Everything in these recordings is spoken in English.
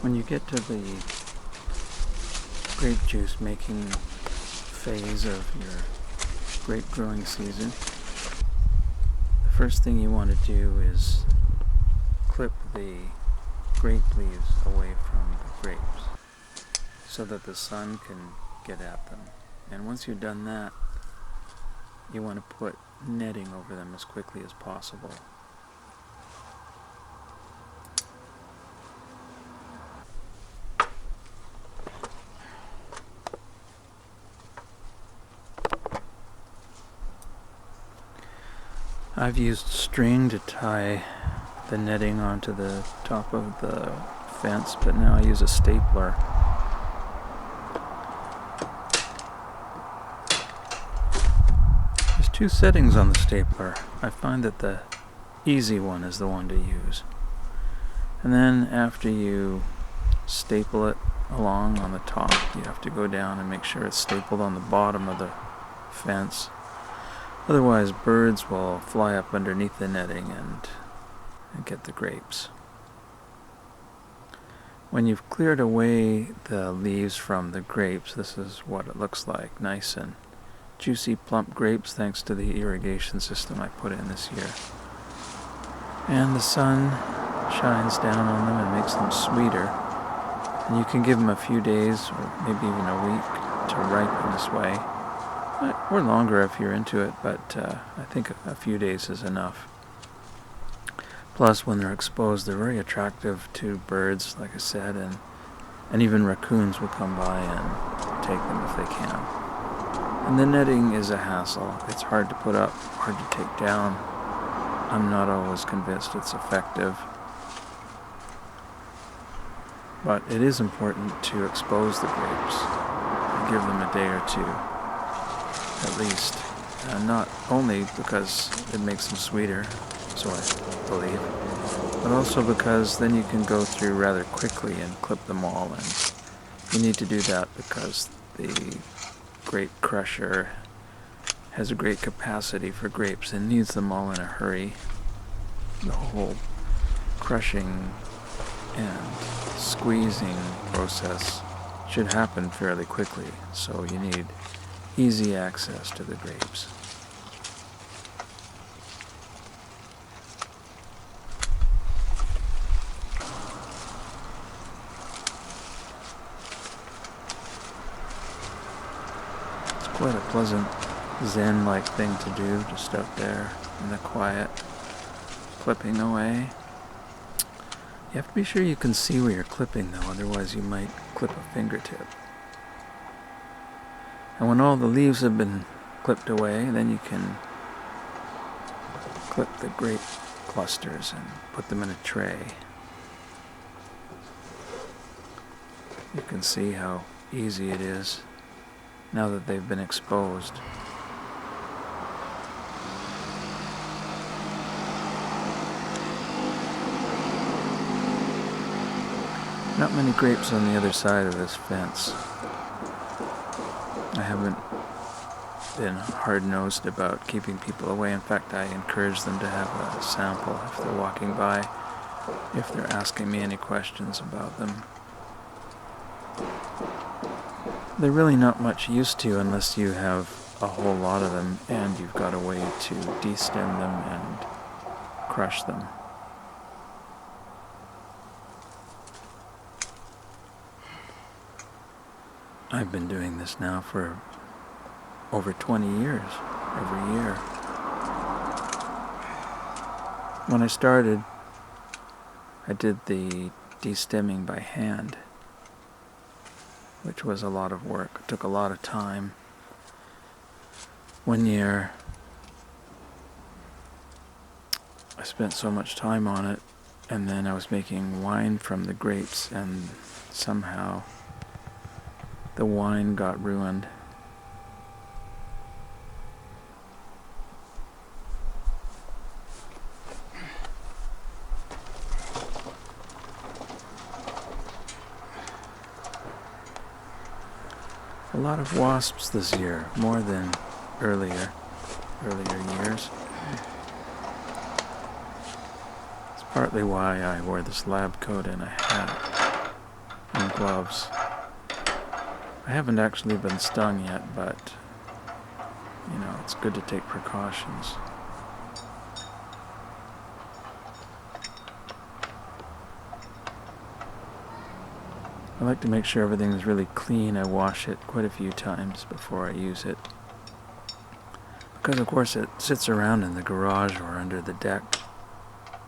When you get to the grape juice making phase of your grape growing season, the first thing you want to do is clip the grape leaves away from the grapes so that the sun can get at them. And once you've done that, you want to put netting over them as quickly as possible. I've used string to tie the netting onto the top of the fence, but now I use a stapler. There's two settings on the stapler. I find that the easy one is the one to use. And then after you staple it along on the top, you have to go down and make sure it's stapled on the bottom of the fence. Otherwise, birds will fly up underneath the netting and get the grapes. When you've cleared away the leaves from the grapes, this is what it looks like. Nice and juicy, plump grapes thanks to the irrigation system I put in this year. And the sun shines down on them and makes them sweeter. And you can give them a few days or maybe even a week to ripen this way. Or longer if you're into it, but I think a few days is enough. Plus, when they're exposed, they're very attractive to birds, like I said, and even raccoons will come by and take them if they can. And the netting is a hassle. It's hard to put up, hard to take down. I'm not always convinced it's effective. But it is important to expose the grapes and give them a day or two. At least, not only because it makes them sweeter, so I believe, but also because then you can go through rather quickly and clip them all, and you need to do that because the grape crusher has a great capacity for grapes and needs them all in a hurry. The whole crushing and squeezing process should happen fairly quickly, so you need easy access to the grapes. It's quite a pleasant Zen-like thing to do, just out there in the quiet, clipping away. You have to be sure you can see where you're clipping though, otherwise you might clip a fingertip. And when all the leaves have been clipped away, then you can clip the grape clusters and put them in a tray. You can see how easy it is now that they've been exposed. Not many grapes on the other side of this fence. I haven't been hard-nosed about keeping people away. In fact, I encourage them to have a sample if they're walking by, if they're asking me any questions about them. They're really not much use to you unless you have a whole lot of them and you've got a way to destem them and crush them. I've been doing this now for over 20 years, every year. When I started, I did the destemming by hand, which was a lot of work. It took a lot of time. One year, I spent so much time on it, and then I was making wine from the grapes, and somehow the wine got ruined. A lot of wasps this year, more than earlier years. It's partly why I wore this lab coat and a hat. gloves. I haven't actually been stung yet, but you know, it's good to take precautions. I like to make sure everything is really clean. I wash it quite a few times before I use it. Because of course it sits around in the garage or under the deck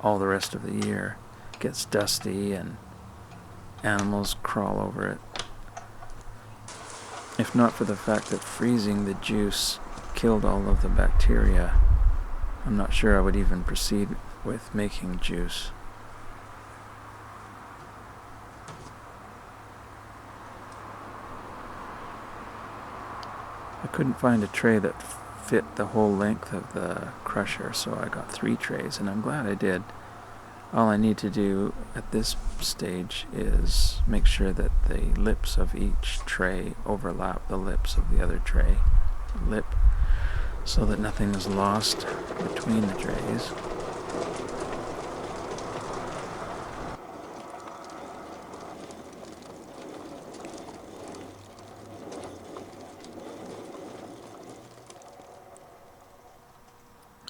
all the rest of the year. It gets dusty and animals crawl over it. If not for the fact that freezing the juice killed all of the bacteria, I'm not sure I would even proceed with making juice. I couldn't find a tray that fit the whole length of the crusher, so I got 3 trays, and I'm glad I did. All I need to do at this stage is make sure that the lips of each tray overlap the lips of the other tray lip, so that nothing is lost between the trays.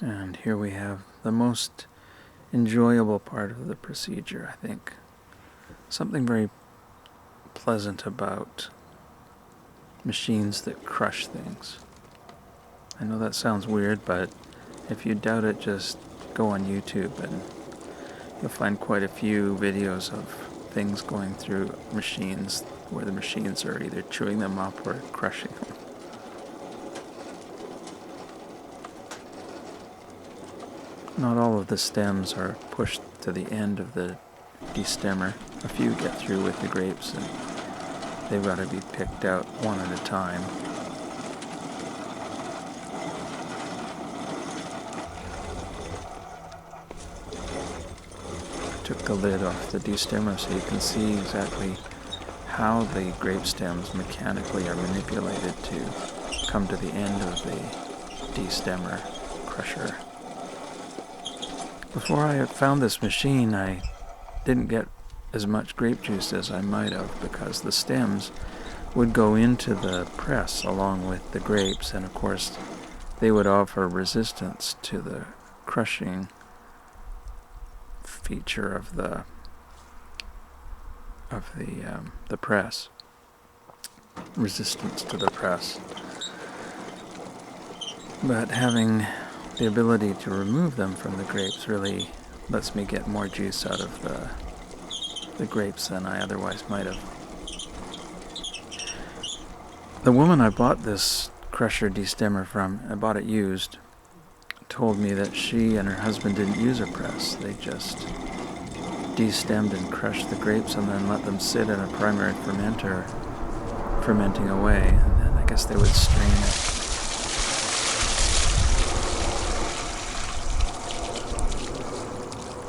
And here we have the most enjoyable part of the procedure, I think. Something very pleasant about machines that crush things. I know that sounds weird, but if you doubt it, just go on YouTube and you'll find quite a few videos of things going through machines where the machines are either chewing them up or crushing them. Not all of the stems are pushed to the end of the destemmer. A few get through with the grapes, and they've got to be picked out one at a time. I took the lid off the destemmer so you can see exactly how the grape stems mechanically are manipulated to come to the end of the destemmer crusher. Before I found this machine, I didn't get as much grape juice as I might have, because the stems would go into the press along with the grapes, and of course they would offer resistance to the crushing feature of the press. Resistance to the press. But having the ability to remove them from the grapes really lets me get more juice out of the grapes than I otherwise might have. The woman I bought this crusher destemmer from, I bought it used, told me that she and her husband didn't use a press. They just destemmed and crushed the grapes and then let them sit in a primary fermenter, fermenting away, and then I guess they would strain it.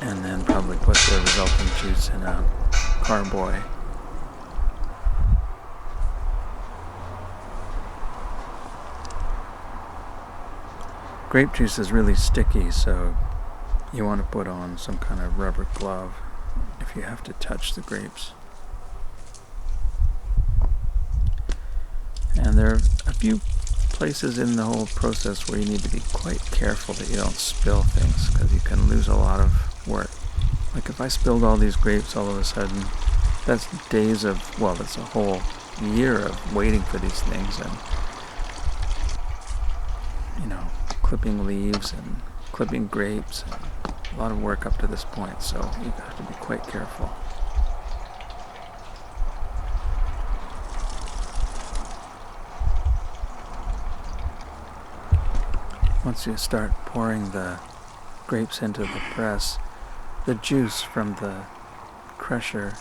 And then probably put the resulting juice in a carboy. Grape juice is really sticky, so you want to put on some kind of rubber glove if you have to touch the grapes. And there are a few places in the whole process where you need to be quite careful that you don't spill things, because you can lose a lot of work. Like if I spilled all these grapes all of a sudden, that's days of, well, that's a whole year of waiting for these things, and you know, clipping leaves and clipping grapes, and a lot of work up to this point, so you have to be quite careful. Once you start pouring the grapes into the press, the juice from the crusher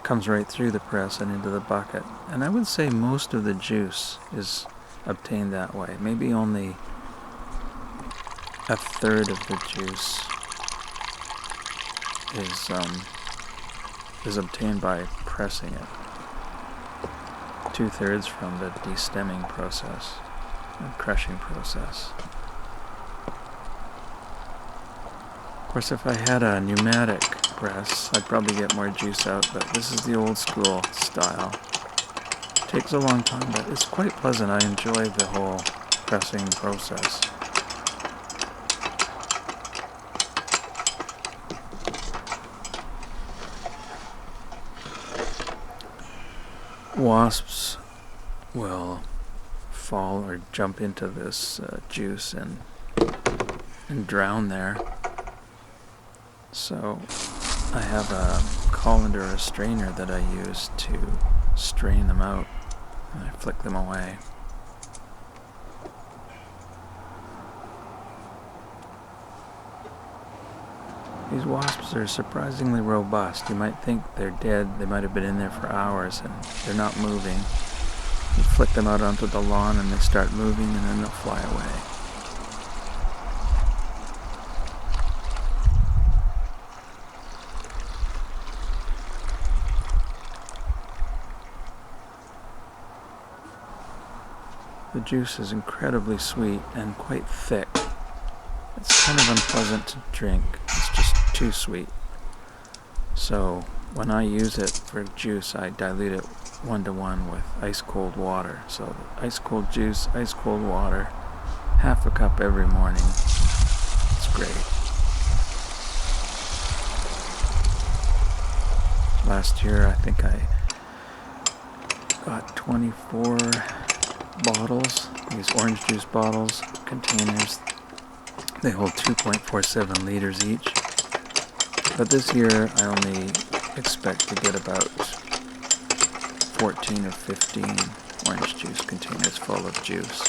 comes right through the press and into the bucket. And I would say most of the juice is obtained that way. Maybe only a third of the juice is obtained by pressing it. 2/3 from the destemming process and crushing process. Of course, if I had a pneumatic press. I'd probably get more juice out, but this is the old school style. Takes a long time, but it's quite pleasant. I enjoy the whole pressing process. Wasps will fall or jump into this juice and drown there. So I have a colander or a strainer that I use to strain them out, and I flick them away. These wasps are surprisingly robust. You might think they're dead. They might have been in there for hours and they're not moving. You flick them out onto the lawn and they start moving, and then they'll fly away. The juice is incredibly sweet and quite thick. It's kind of unpleasant to drink. It's just too sweet. So when I use it for juice, I dilute it 1-to-1 with ice cold water. So ice cold juice, ice cold water, half a cup every morning. It's great. Last year I think I got 24 bottles, these orange juice bottles, containers. They hold 2.47 liters each. But this year I only expect to get about 14 or 15 orange juice containers full of juice.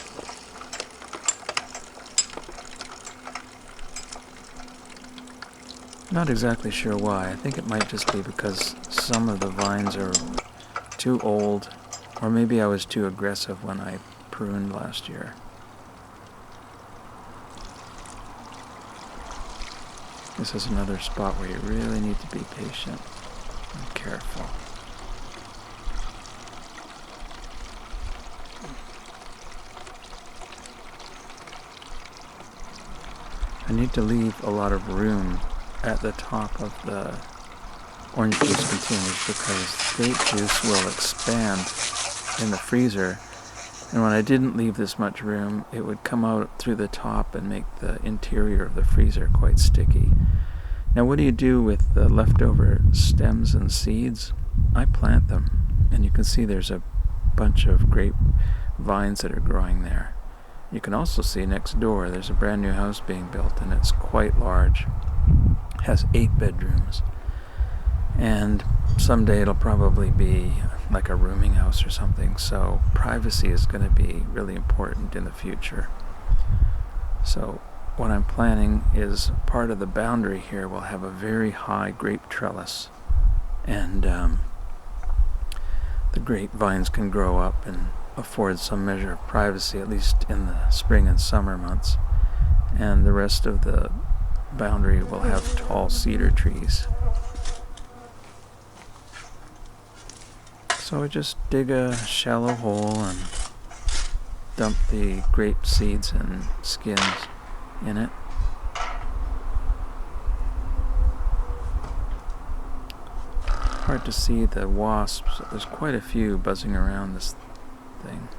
Not exactly sure why. I think it might just be because some of the vines are too old, or maybe I was too aggressive when I pruned last year. This is another spot where you really need to be patient and careful. I need to leave a lot of room at the top of the orange juice containers because grape juice will expand in the freezer, and when I didn't leave this much room, it would come out through the top and make the interior of the freezer quite sticky. Now what do you do with the leftover stems and seeds? I plant them, and you can see there's a bunch of grape vines that are growing there. You can also see next door there's a brand new house being built, and it's quite large. It has 8 bedrooms, and someday it'll probably be like a rooming house or something, so privacy is going to be really important in the future. So what I'm planning is part of the boundary here will have a very high grape trellis, and the grapevines can grow up and afford some measure of privacy, at least in the spring and summer months, and the rest of the boundary will have tall cedar trees. So I just dig a shallow hole and dump the grape seeds and skins in it. Hard to see the wasps. There's quite a few buzzing around this thing.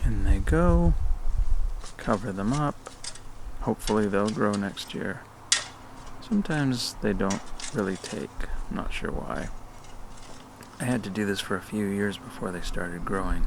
In they go. Cover them up. Hopefully they'll grow next year. Sometimes they don't really take. I'm not sure why. I had to do this for a few years before they started growing.